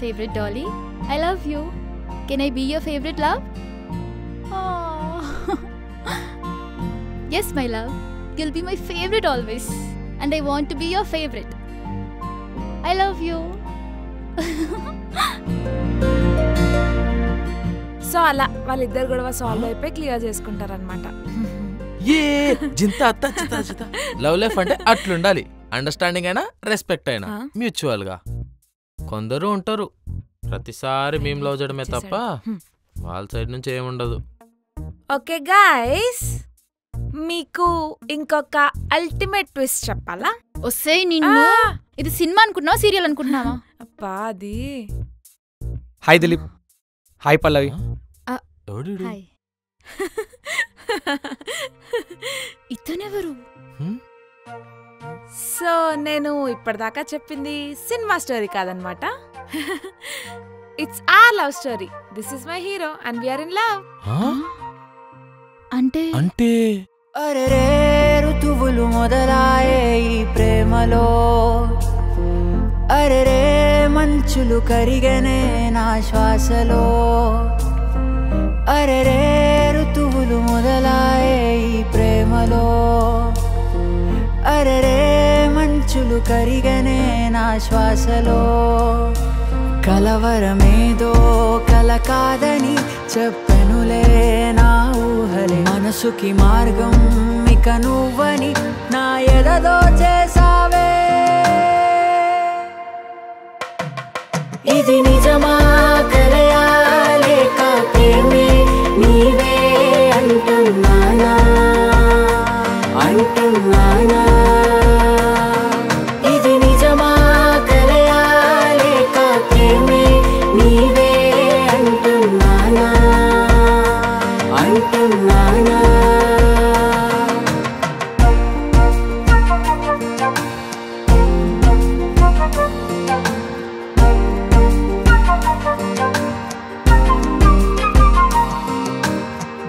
favorite dolly. I love you. Can I be your favorite love? Oh. Yes, my love. You'll be my favorite always. And I want to be your favorite. I love you. So అలా వాళ్ళిద్దరు గొడవ solve అయిపోయి clear చేసుకుంటారనమాట. Love life అంటే అట్లుండాలి. Understanding అయినా respect అయినా mutual గా. కొందరు ఉంటారు ప్రతిసారి మేము లవ్ చేయడమే తప్ప వాళ్ళ సైడ్ నుంచి ఏముండదు. ఓకే గైస్, మీకు ఇంకొక అల్టిమేట్ ట్విస్ట్ చెప్పాలా? వస్తే నిన్ను ఇది సినిమా అనుకుంటున్నావా సీరియల్ అనుకుంటున్నావా? అబ్బా అది. Hi Dilip. Hi Pallavi. Hi. ఇతనెవరు? సో నేను ఇప్పటిదాకా చెప్పింది సినిమా స్టోరీ కాదనమాట. It's our love story. This is my hero and we are in love. అంటే అంటే అరెరే ఋతువులు మొదలాయే ఈ ప్రేమలో, అరెరే మంచులు కరిగనే నా శ్వాసలో, అరెరే ఋతువులు మొదలాయే ఈ ప్రేమలో, అరెరే మంచులు కరిగనే నా శ్వాసలో, కలవరమేదో కల కాదని చెప్పనులే నా ఊహలే, మనసుకి మార్గం ఇక నువ్వని నా ఎదదో చేసావే, ఇది నిజమా కలయా లేక ప్రేమే నీవే అంటున్నానా అంటున్నానా, ఇది నిజమా కలయా లేక ప్రేమే నీవే అంటున్నానా అంటున్నానా.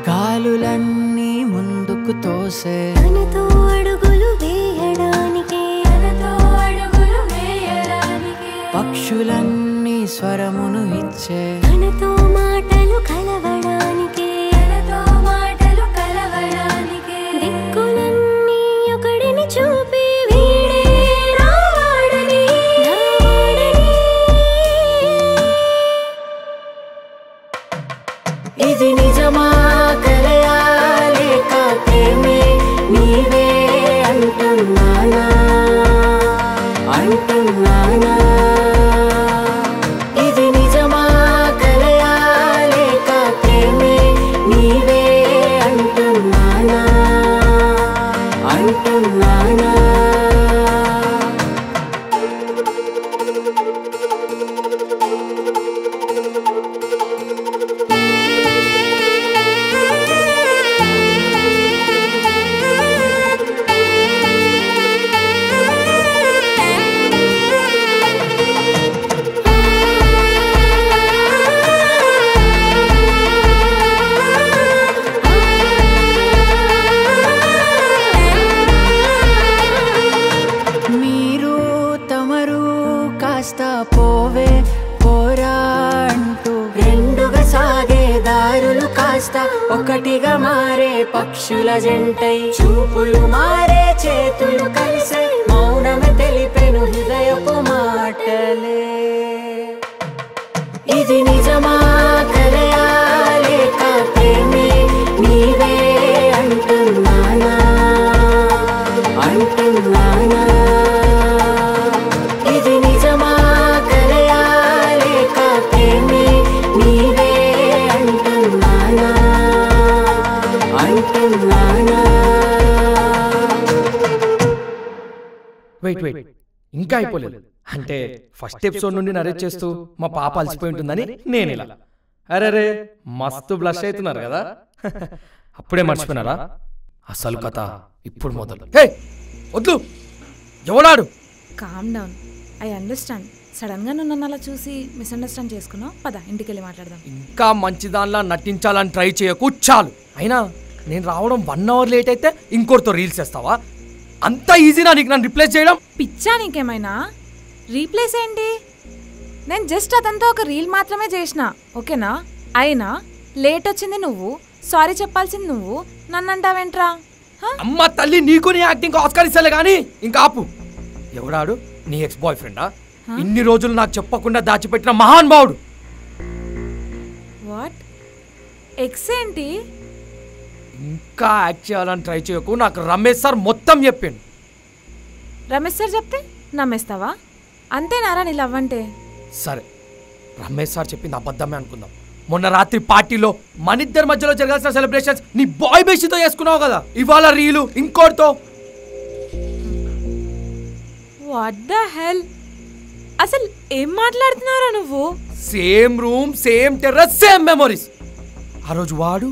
గాలులన్నీ ముందుకు తోసే తనతో అడుగులు వేయడానికే, తనతో అడుగులు వేయడానికే, పక్షులన్నీ స్వరమును ఇచ్చే తనతో మాటలు కలవడానికే, తనతో మాటలు కలవడానికే, దిక్కులన్నీ ఒకడిని చూపి వీడే రావాడని రావాడని, ఇది నిజమా కలయా లేక ప్రేమే నీవే అంటున్నానా అంటున్నానా, ఇది నిజమా కలయా లేక ప్రేమే నీవే అంటున్నానా అంటున్నానా. మీరు తమరు కాస్త పోవే పోరా అంటూ రెండుగా సాగే దారులు కాస్త ఒకటిగా మారే పక్షుల జంటై, చూపులు మారే చేతులు కలిసే మౌనమే తెలిపెను హృదయపు మాటలే, ఇది నిజమా కలయా లేక ప్రేమే నీవే అంటున్నానా అంటున్నానా, ఇది నిజమా కలయా లేక ప్రేమే నీవే అంటున్నానా అంటున్నానా. వెయిట్ ఇంకా అయిపోలేదు. అంటే ఫస్ట్ ఎపిసోడ్ నుండి నరేట్ చేస్తూ మా పాప అలసిపోయి ఉంటుందని నేను ఇలా. అరే మస్తు బ్లష్ అవుతున్నారు కదా. అప్పుడే మర్చిపోయినారా? అసలు కథ ఇప్పుడు మొదలు. హే వద్దు, ఎవడాడు? Calm down, I understand. Sudden గా నువ్వు అలా చూసి మిస్అండర్స్టాండ్ చేసుకున్నావు. పద ఇంటికి వెళ్ళి మాట్లాడదాం. ఇంకా మంచి దానిలా నటించాలని ట్రై చేయకు చాలు. అయినా నేను రావడం 1 hour లేట్ అయితే ఇంకోటితో రీల్స్ చేస్తావా? అంత ఈజీనా నీకు నన్ను రిప్లేస్ చేయడం? పిచ్చా నీకేమైనా? రీప్లేస్ ఏంటి? నేను జస్ట్ అతనితో ఒక రీల్ మాత్రమే చేసిన, ఓకేనా? అయినా లేట్ వచ్చింది నువ్వు, సారీ చెప్పాల్సింది నువ్వు, నన్ను అంటావేంట్రా? అమ్మ తల్లి, నీకు నీ యాక్టింగ్ ఆస్కార్ ఇస్తలే కానీ ఇంకా ఆపు. ఎవడాడు? నీ ఎక్స్ బాయ్ ఫ్రెండా? ఇన్ని రోజులు నాకు చెప్పకుండా దాచిపెట్టిన మహాన్ భావుడు. వాట్? ఎక్స్ ఏంటి? ఇంకా యాక్ట్ చేయాలని ట్రై చేయకు, నాకు రమేష్ సార్ మొత్తం చెప్పిండు. రమేష్ సార్ చెప్తే నమ్మేస్తావా? అంతేనారా నీ లవ్ అంటే? సరే, రమేష్ సార్ చెప్పింది అబద్ధమే అనుకుందాం. మొన్న రాత్రి పార్టీలో మనిద్దరి మధ్యలో జరగాల్సిన సెలబ్రేషన్స్ నీ బాయ్ బేషితో చేసుకున్నావు కదా, ఇవాళ రీలు ఇంకోటితో. What the hell? అసలు ఏం మాట్లాడుతున్నావురా నువ్వు? Same room, same terrace, same memories. ఆ రోజు వాడు,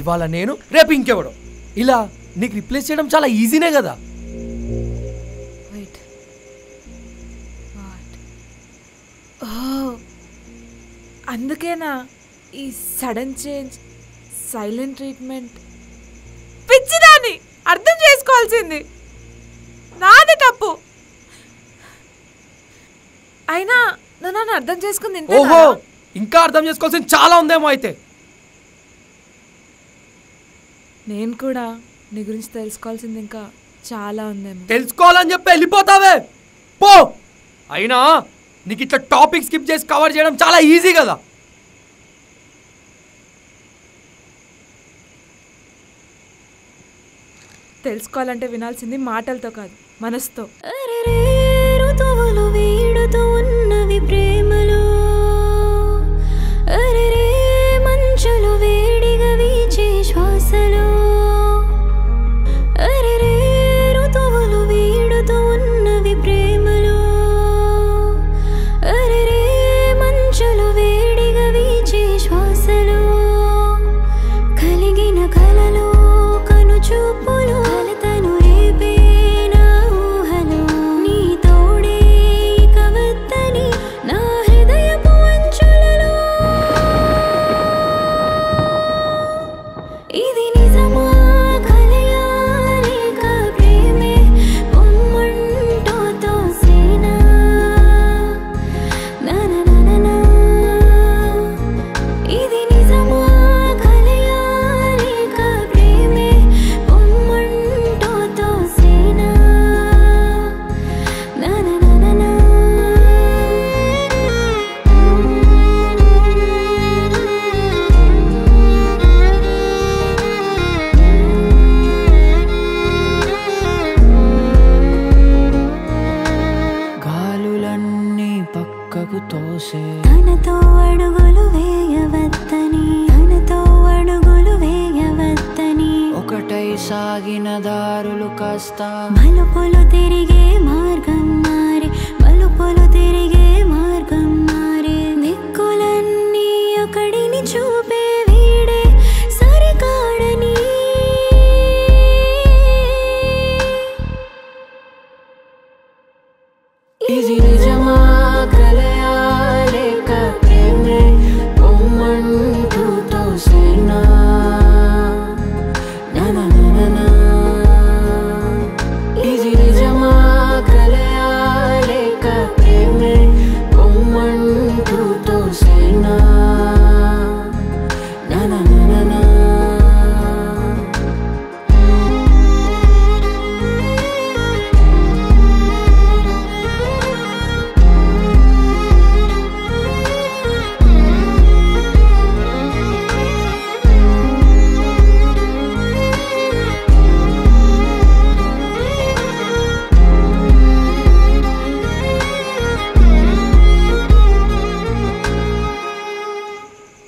ఇవాళ నేను, రేపు ఇంకెవడో. ఇలా నీకు రిప్లేస్ చేయడం చాలా ఈజీనే కదా. అందుకేనా ఈ సడన్ చేంజ్, సైలెంట్ ట్రీట్మెంట్? పిచ్చిదాన్ని, అర్థం చేసుకోవాల్సింది నాది తప్పు. అయినా నువ్వు నన్ను అర్థం చేసుకుంది. ఓహో, ఇంకా అర్థం చేసుకోవాల్సింది చాలా ఉందేమో అయితే. నేను కూడా నీ గురించి తెలుసుకోవాల్సింది ఇంకా చాలా ఉందేమో. తెలుసుకోవాలని చెప్పి వెళ్ళిపోతావే పో. అయినా నీకు ఇట్లా టాపిక్ స్కిప్ చేసి కవర్ చేయడం చాలా ఈజీ కదా. తెలుసుకోవాలంటే వినాల్సింది మాటలతో కాదు, మనసుతో. ఋతువులు వీడుతూ ఉన్నవి ప్రేమలో, అరెరే మంచులు వేడిగా వీచే శ్వాసలో, అరెరే ఋతువులు వీడుతూ ఉన్నవి ప్రేమలో, అరెరే మంచులు వేడిగా వీచే శ్వాసలో, కలిగిన కలలో కను చూపులు కలతను రేపే నా ఊహలో, నీ తోడే ఇక వద్దని నా హృదయపు అంచులలో. ఇది నిజమా కలయా లేక ప్రేమే పొమ్మంటూ తోసేనా? నననననా. ఇది నిజమా కలయా లేక ప్రేమే పొమ్మంటూ తోసేనా? నననననా. గాలులన్నీ పక్కకు తోసే తనతో అడుగులు వేయవద్దని, తనతో అడుగులు వేయవద్దని, ఒకటై సాగిన దారులు కాస్త మలుపులు తిరిగే మార్గం మారి, మలుపులు తిరిగే మార్గం మారి, దిక్కులన్నీ ఒకడిని చూపే వీడే సరికాడని. ఇది నిజమా కలయా లేక ప్రేమే పొమ్మంటూ తోసేనా? నననననా. ఇది నిజమా కలయా లేక ప్రేమే పొమ్మంటూ తోసేనా? నననననా.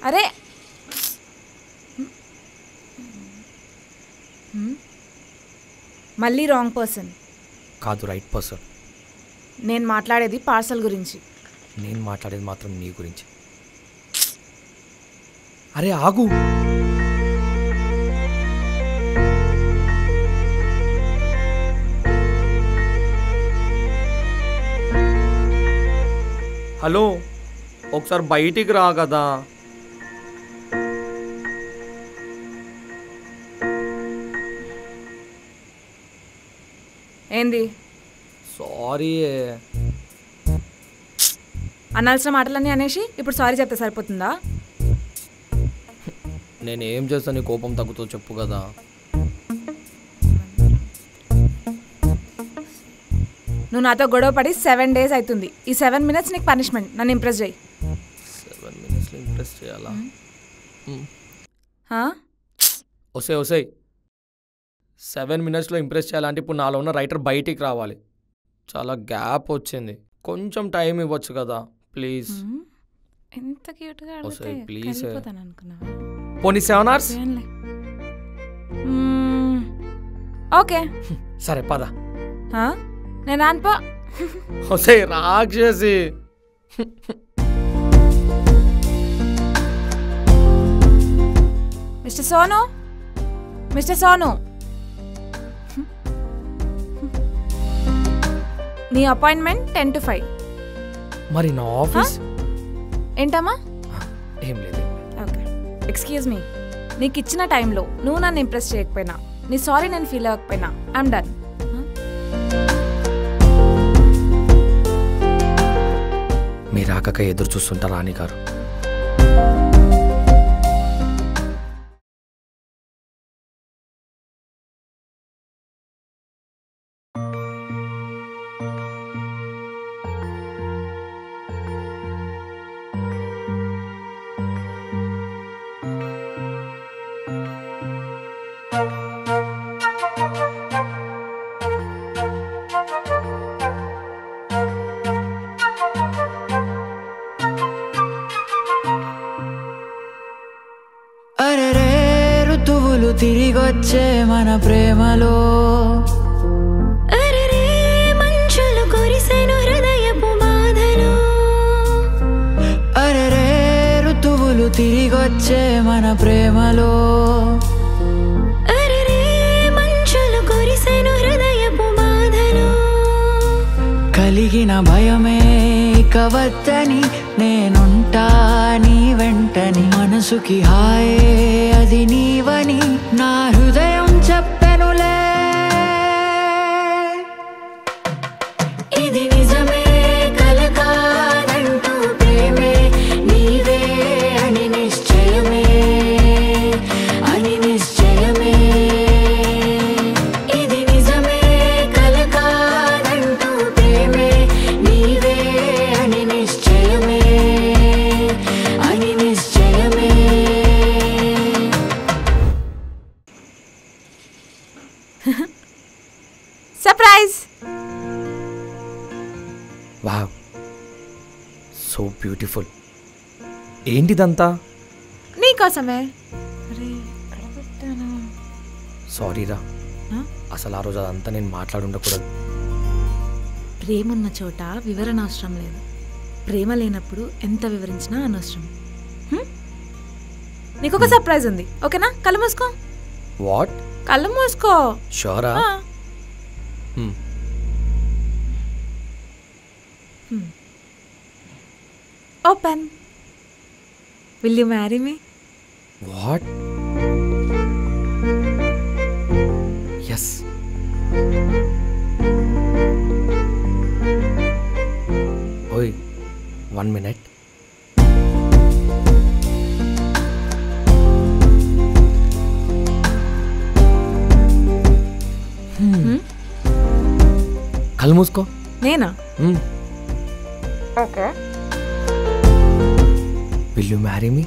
అరే మళ్ళీ రాంగ్ పర్సన్. కాదు, రైట్ పర్సన్. నేను మాట్లాడేది పార్సల్ గురించి. నేను మాట్లాడేది మాత్రం నీ గురించి. అరే ఆగు. హలో, ఒకసారి బయటికి రా కదా. ఏంది? సారీ. అనాల్సిన మాటలన్నీ అనేసి ఇప్పుడు సారీ చెప్తే సరిపోతుందా? నేను ఏం చేస్తాను నీ కోపం తగ్గుతో చెప్పు కదా. నువ్వు నాతో గొడవ పడి 7 days అవుతుంది. ఈ 7 minutes నీకు పనిష్మెంట్. నన్ను ఇంప్రెస్ చేయి. 7 minutesలో ఇంప్రెస్ చేయాలా? ఒసే 7 minutesలో ఇంప్రెస్ చేయాలంటే ఇప్పుడు నాలో ఉన్న రైటర్ బయటికి రావాలి. చాలా గ్యాప్ వచ్చింది, కొంచెం టైం ఇవ్వచ్చు కదా ప్లీజ్. ఎంత క్యూట్గా ఒసే ప్లీజ్. అనుకున్నా. పోనీ 7 hours? ఓకే సరే పద. నేను అనుపో. ఒసే రాక్షసి. మిస్టర్ సోను, మిస్టర్ సోను, నీ అపాయింట్మెంట్ 10 to 5. మరి నా ఆఫీస్ ఏంటమ్మా? ఏం లేదు. Okay excuse me. నీకు ఇచ్చిన టైంలో నువ్వు నన్ను ఇంప్రెస్ చేయకపోయినా, నీ సారీ నేను ఫీల్ అవ్వకపోయినా ఐఎమ్ డన్. మీ రాకక ఎదురు చూస్తుంటా రాణి గారు. తిరిగొచ్చే మన ప్రేమలో అరెరే మంచులు కురిసెను హృదయపు బాధలో అరెరే ఋతువులు తిరిగొచ్చే మన ప్రేమలో అరెరే మంచులు కురిసెను హృదయపు బాధలో కలిగిన భయమే ఇక వద్దని నేనుంటా నీ వెంటని మనసుకి హాయే అది నీవని నా హృదయం చెప్పెనులే ఇది నిజమే కల కాదంటూ ప్రేమే నీవే అని నిశ్చయమే అని నిశ్చయమే ఇది నిజమే కల కాదంటూ ప్రేమే నీవే అని నిశ్చయమే అని నిశ్చయమే. సర్ప్రైజ్. Wow so beautiful. ఏంటిదంతా? నీకోసమే. సారీరా, అసలు ఆ రోజు అదంతా నేను మాట్లాడుండకూడదు. ప్రేమ ఉన్న చోట వివరణ అవసరం లేదు. ప్రేమ లేనప్పుడు ఎంత వివరించినా అనవసరం. నీకొక సర్ప్రైజ్ ఉంది, ఓకేనా? కళ్ళు మూసుకో. వాట్? కళ్ళు మూసుకో. షూరా? Open. Will you marry me? What? Yes. ఓయ్ 1 minute. కళ్ళు మూసుకో. నేనా? Okay. Will you marry me?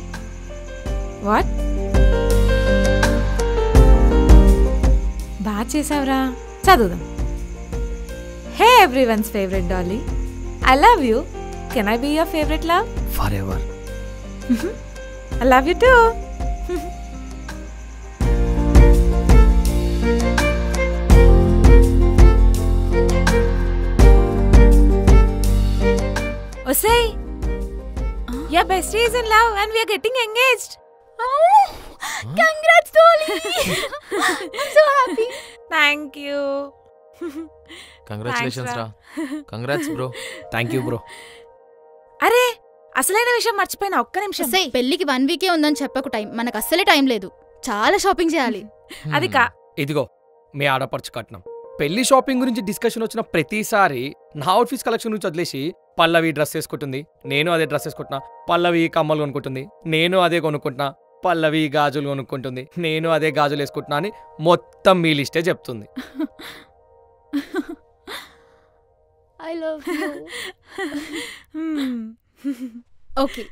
What? బాగా చేసావురా. చదువుదాం. Hey everyone's favourite Dolly, I love you. Can I be your favourite love? Forever. I love you too. Osei, your bestie is in love and we are getting engaged. Oh, congrats, Dolly. I'm so happy. Thank you. Congratulations రా. Congrats bro. Thank you bro. అరే అసలైన విషయం మర్చిపోయినా, ఒక్క నిమిషం. సే పెళ్ళికి 1 week ఉందని చెప్పకు. టైం మనకు అస్సలే టైం లేదు. చాలా షాపింగ్ చేయాలి. అది కా ఇదిగో మీ ఆడపడుచు కట్నం. పెళ్లి షాపింగ్ గురించి డిస్కషన్ వచ్చిన ప్రతిసారి నా అవుట్ఫిట్స్ కలెక్షన్ గురించి వదిలేసి పల్లవి డ్రెస్ వేసుకుంటుంది, నేను అదే డ్రెస్ వేసుకుంటున్నా. పల్లవి కమ్మలు కొనుక్కుంటుంది, నేను అదే కొనుక్కుంటున్నా. పల్లవి గాజులు కొనుక్కుంటుంది, నేను అదే గాజులు వేసుకుంటున్నా అని మొత్తం మీ లిస్టే చెప్తుంది. I love you. ఓకే,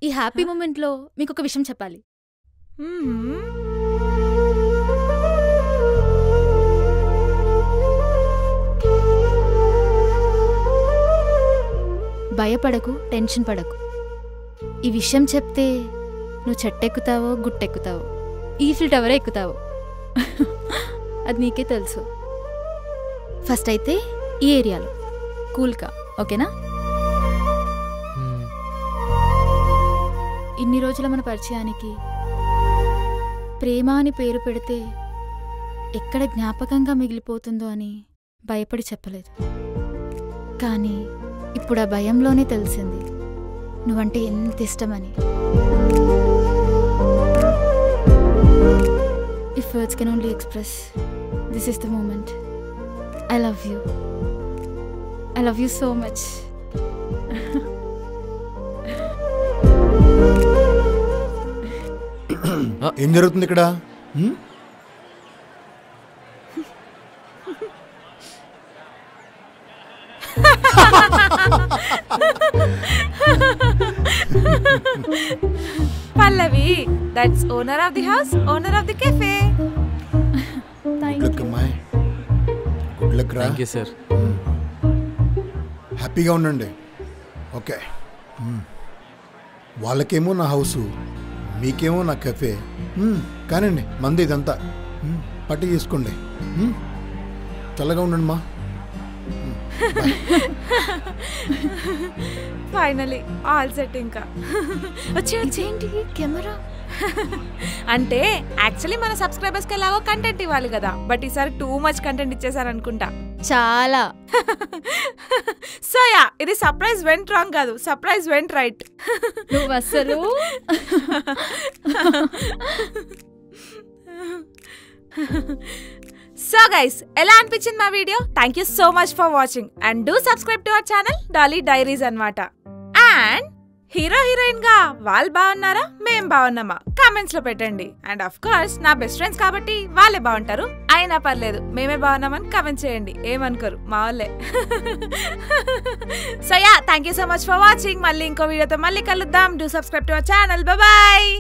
ఈ హ్యాపీ మూమెంట్లో మీకు ఒక విషయం చెప్పాలి. భయపడకు, టెన్షన్ పడకు. ఈ విషయం చెప్తే నువ్వు చెట్టెక్కుతావో గుట్టెక్కుతావో, ఈఫిల్ టవర్ ఎక్కుతావో అది నీకే తెలుసు. ఫస్ట్ అయితే ఈ ఏరియాలో కూల్గా, ఓకేనా? ఇన్ని రోజుల మన పరిచయానికి ప్రేమ అని పేరు పెడితే ఎక్కడ జ్ఞాపకంగా మిగిలిపోతుందో అని భయపడి చెప్పలేదు. కానీ ఇప్పుడు ఆ భయంలోనే తెలిసింది నువ్వంటే ఎంత ఇష్టమని. If words can only express, this is the moment. I love you. I love you so much. ఏం జరుగుతుంది ఇక్కడ? Pallavi, that's owner of the house, owner of the cafe. Thank good luck you. అమ్మాయి, good luck రా. Thank you sir. హ్యాపీగా ఉండండి. Okay, వాళ్ళకేమో నా house, మీకేమో నా కెఫే. కానండి, మంది ఇదంతా. పట్టి తీసుకోండి. చల్లగా ఉండండి మా. Finally all set. ఇంకా ఇదేంటి కెమెరా? అంటే యాక్చువల్లీ మన సబ్స్క్రైబర్స్కి ఎలాగో కంటెంట్ ఇవ్వాలి కదా, బట్ ఈసారి టూ మచ్ కంటెంట్ ఇచ్చేసారనుకుంటా. చాలా. సో యా, ఇది సర్ప్రైజ్ వెంట్ రాంగ్ కాదు, సర్ప్రైజ్ వెంట్ రైట్. నువ్వు అసలు సో గైస్, ఎలా అనిపించింది మా video? Thank you so much for watching and do subscribe to our channel Dolly Diaries అన్నమాట. అండ్ హీరో హీరోయిన్ గా వాళ్ళు బాగున్నారా, మేం బాగున్నామా కామెంట్స్ లో పెట్టండి. అండ్ ఆఫ్ కోర్స్ నా బెస్ట్ ఫ్రెండ్స్ కాబట్టి వాళ్ళే బాగుంటారు, అయినా పర్లేదు మేమే బాగున్నామని కామెంట్ చేయండి, ఏమనుకోరు మా వాళ్ళే. So yeah, thank you so much for watching. మళ్ళీ ఇంకో వీడియోతో మళ్ళీ కలుద్దాం. Do subscribe to our channel. Bye.